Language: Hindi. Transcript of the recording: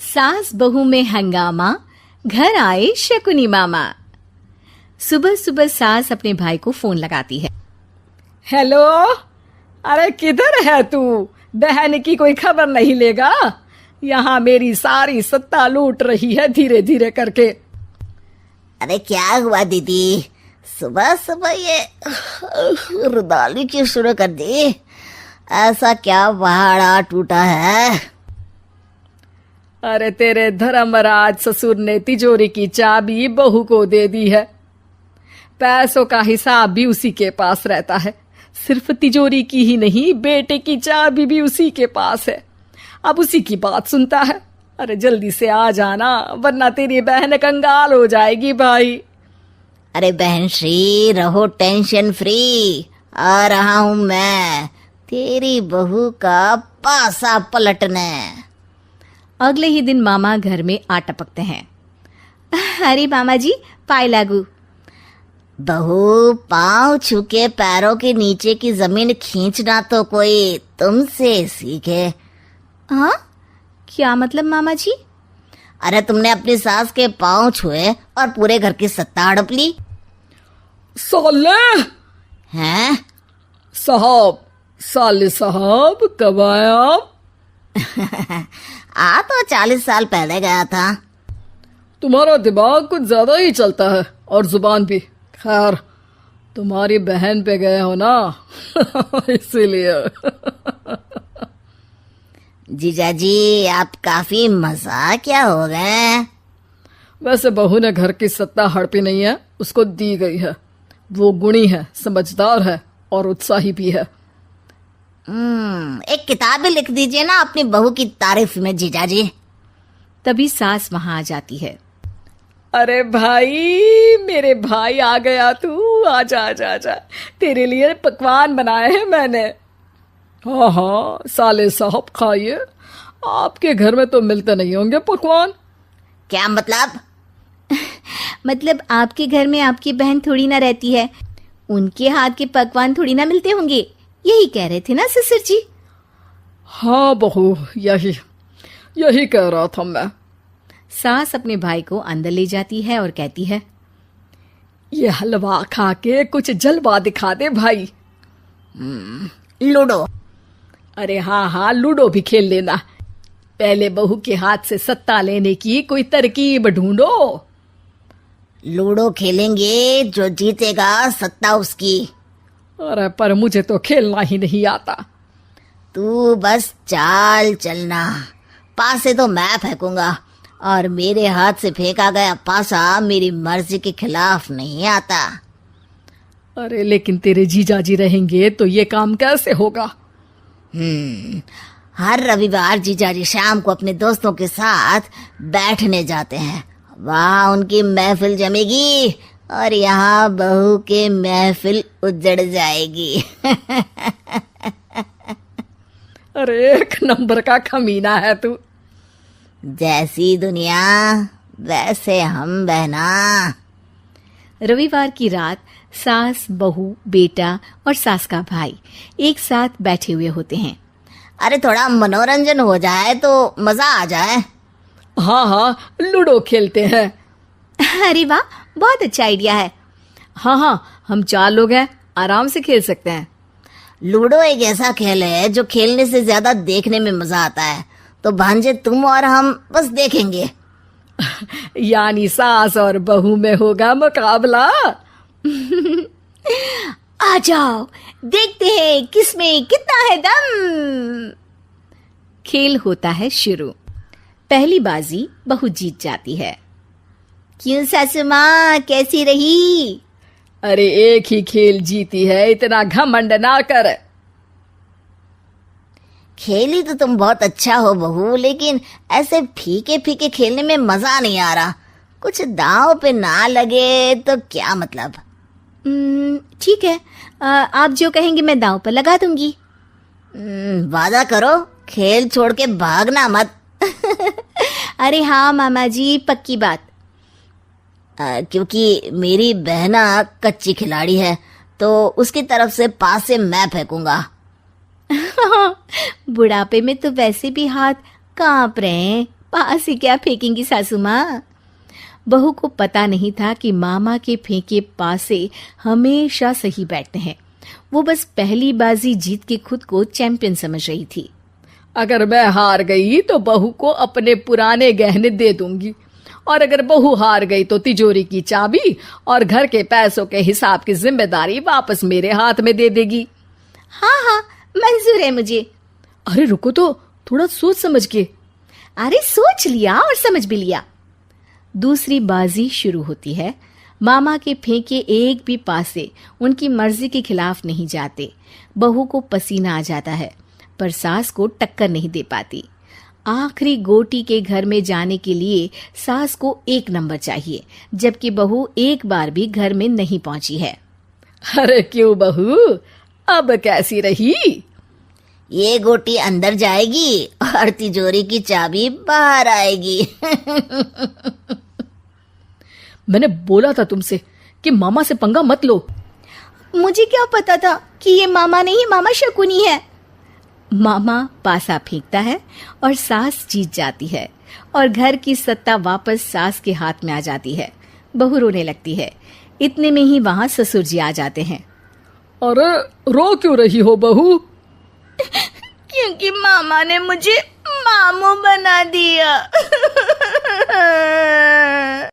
सास बहू में हंगामा, घर आए शकुनी मामा। सुबह सुबह सास अपने भाई को फोन लगाती है। हेलो, अरे किधर है तू? बहन की कोई खबर नहीं लेगा? यहाँ मेरी सारी सत्ता लूट रही है धीरे धीरे करके। अरे क्या हुआ दीदी, सुबह सुबह ये रुदाली क्यों शुरू कर दी? ऐसा क्या पहाड़ा टूटा है? अरे तेरे धर्मराज ससुर ने तिजोरी की चाबी बहू को दे दी है। पैसों का हिसाब भी उसी के पास रहता है। सिर्फ तिजोरी की ही नहीं, बेटे की चाबी भी उसी के पास है। अब उसी की बात सुनता है। अरे जल्दी से आ जाना, वरना तेरी बहन कंगाल हो जाएगी भाई। अरे बहन श्री, रहो टेंशन फ्री। आ रहा हूं मैं, तेरी बहू का पासा पलटने। अगले ही दिन मामा घर में आ टपकते हैं। अरे मामा जी, पाए लागू। बहू, पाँव छूके पैरों के नीचे की जमीन खींचना तो कोई तुमसे सीखे। हाँ, क्या मतलब मामा जी? अरे तुमने अपनी सास के पाँव छुए और पूरे घर की सत्ता हड़प ली। साले हैं? साले साहब कब आए आप? आ तो 40 साल पहले गया था। तुम्हारा दिमाग कुछ ज्यादा ही चलता है और जुबान भी। खैर, तुम्हारी बहन पे गए हो ना इसीलिए। जीजाजी, आप काफी मजाकिया हो गए। वैसे बहू ने घर की सत्ता हड़पी नहीं है, उसको दी गई है। वो गुणी है, समझदार है और उत्साही भी है। एक किताब भी लिख दीजिए ना अपनी बहू की तारीफ में जीजाजी। तभी सास वहां आ जाती है। अरे भाई, मेरे भाई आ गया तू। आजा आजा आजा, तेरे लिए पकवान बनाए हैं मैंने। हाँ हाँ साले साहब, खाइए। आपके घर में तो मिलते नहीं होंगे पकवान। क्या मतलब? मतलब आपके घर में आपकी बहन थोड़ी ना रहती है, उनके हाथ के पकवान थोड़ी ना मिलते होंगे, यही कह रहे थे ना ससुर जी? हाँ बहू, यही कह रहा था मैं। सास अपने भाई को अंदर ले जाती है और कहती है, ये हलवा खा के कुछ जलवा दिखा दे भाई। लूडो। अरे हाँ हाँ, लूडो भी खेल लेना। पहले बहू के हाथ से सत्ता लेने की कोई तरकीब ढूंढो। लूडो खेलेंगे, जो जीतेगा सत्ता उसकी। अरे पर मुझे तो खेलना ही नहीं आता। तू बस चाल चलना, पासे तो मैं फेंकूंगा और मेरे हाथ से फेंका गया पासा मेरी मर्जी के खिलाफ नहीं आता। अरे लेकिन तेरे जीजाजी रहेंगे तो ये काम कैसे होगा? हर रविवार जीजाजी शाम को अपने दोस्तों के साथ बैठने जाते हैं। वहाँ उनकी महफिल जमेगी और यहाँ बहू के महफिल उजड़ जाएगी। अरे एक नंबर का खमीना है तू। जैसी दुनिया वैसे हम बहना। रविवार की रात सास, बहू, बेटा और सास का भाई एक साथ बैठे हुए होते हैं। अरे थोड़ा मनोरंजन हो जाए तो मजा आ जाए। हाँ हाँ, लूडो खेलते हैं। अरे वाह, बहुत अच्छा आइडिया है। हाँ हाँ, हम 4 लोग हैं, आराम से खेल सकते हैं। लूडो एक ऐसा खेल है जो खेलने से ज्यादा देखने में मजा आता है। तो भांजे तुम और हम बस देखेंगे। यानी सास और बहू में होगा मुकाबला। आ जाओ, देखते हैं किसमें कितना है दम। खेल होता है शुरू। पहली बाजी बहू जीत जाती है। क्यों सासू माँ, कैसी रही? अरे एक ही खेल जीती है, इतना घमंड ना कर। खेली तो तुम बहुत अच्छा हो बहू, लेकिन ऐसे फीके फीके खेलने में मजा नहीं आ रहा। कुछ दांव पे ना लगे तो क्या मतलब? ठीक है, आप जो कहेंगे मैं दांव पर लगा दूंगी। वादा करो, खेल छोड़ के भागना मत। अरे हाँ मामा जी, पक्की बात। क्योंकि मेरी बहना कच्ची खिलाड़ी है, तो उसकी तरफ से पास से मैं फेंकूंगा। बुढ़ापे में तो वैसे भी हाथ कांप रहे हैं, पास ही क्या फेंकेंगी सासू माँ। बहू को पता नहीं था कि मामा के फेंके पासे हमेशा सही बैठते हैं। वो बस पहली बाजी जीत के खुद को चैंपियन समझ रही थी। अगर मैं हार गई तो बहू को अपने पुराने गहने दे दूंगी, और अगर बहू हार गई तो तिजोरी की चाबी और घर के पैसों के हिसाब की जिम्मेदारी वापस मेरे हाथ में दे देगी। हाँ हाँ, मंजूर है मुझे। अरे रुको तो, थोड़ा सोच समझ के। अरे सोच लिया और समझ भी लिया। दूसरी बाजी शुरू होती है। मामा के फेंके एक भी पासे उनकी मर्जी के खिलाफ नहीं जाते। बहू को पसीना आ जाता है, पर सास को टक्कर नहीं दे पाती। आखिरी गोटी के घर में जाने के लिए सास को 1 नंबर चाहिए, जबकि बहू एक बार भी घर में नहीं पहुंची है। अरे क्यों बहू, अब कैसी रही? ये गोटी अंदर जाएगी और तिजोरी की चाबी बाहर आएगी। मैंने बोला था तुमसे कि मामा से पंगा मत लो। मुझे क्या पता था कि ये मामा नहीं, मामा शकुनी है। मामा पासा फेंकता है और सास जीत जाती है और घर की सत्ता वापस सास के हाथ में आ जाती है। बहू रोने लगती है। इतने में ही वहां ससुर जी आ जाते हैं। अरे रो क्यों रही हो बहू? क्योंकि मामा ने मुझे मामू बना दिया।